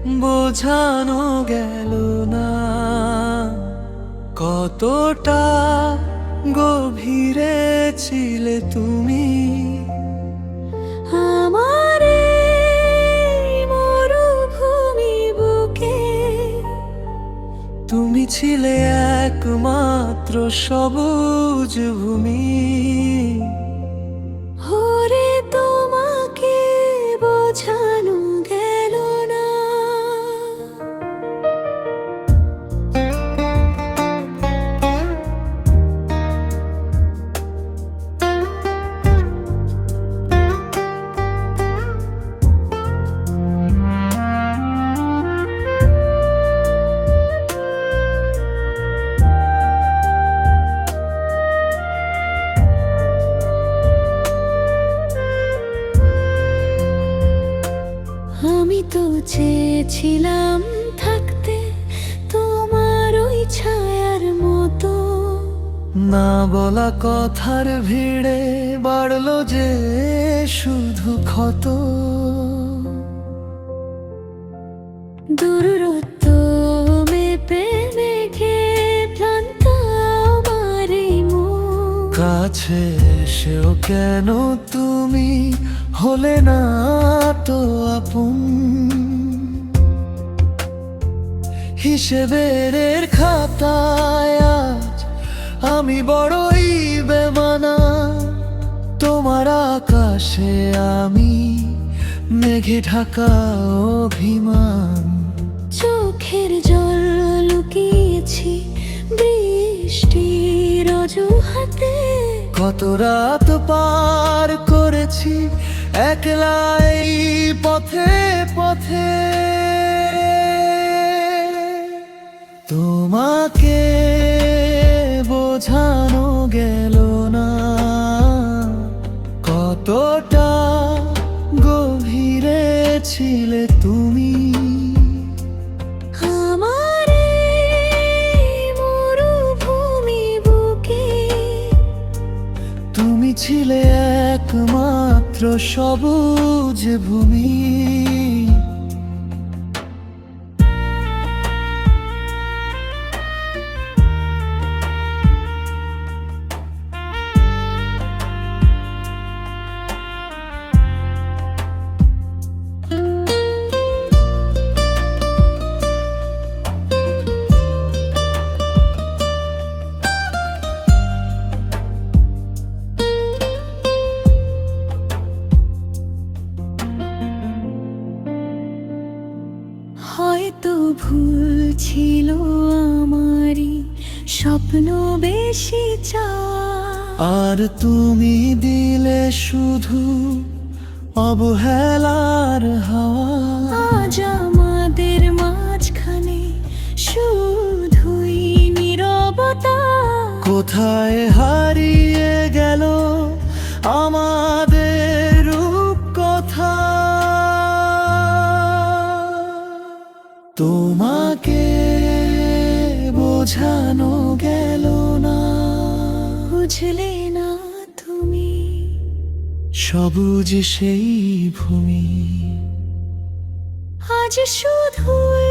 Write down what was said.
বোঝানো গেল না কতটা গভীরে ছিলে তুমি। আমার এই মরুভূমি বুকে তুমি ছিলে একমাত্র সবুজ ভূমি। ওরে তোমাকে বোঝানো গেল না। আমি তো চেয়েছিলাম থাকতে তোমার ওই ছায়ার মতো। না বলা কথার ভিড়ে বাড়লো যে শুধু ক্ষত। দূরত্ব মেপে মেঘে ক্লান্ত আমার এই মন। কাছে এসেও কেন তুমি হলে না তো আপন। হিসেবের খাতায় আজ আমি বড়ই বেমানা। তোমার আকাশে আমি মেঘে ঢাকা অভিমান। চোখের জল লুকিয়েছি বৃষ্টির অজুহাতে। কত রাত পার করেছি একলাই পথে পথে। তোমাকে বোঝানো গেল না কতটা গভীরে ছিলে তুমি। আমার এই মরুভূমি বুকে তুমি ছিলে একমাত্র সবুজ ভূমি। হয়তো ভুল ছিল আমারই স্বপ্ন বেশি চাওয়া। আর তুমি দিলে শুধু অবহেলার হাওয়া। আজ আমাদের মাঝখানে শুধুই নীরবতা। কোথায় হারিয়ে গেল আমাদের রূপকথা। তোমাকে বোঝানো গেল না, বুঝলে না তুমি সবুজ সেই ভূমি আজ শুধুই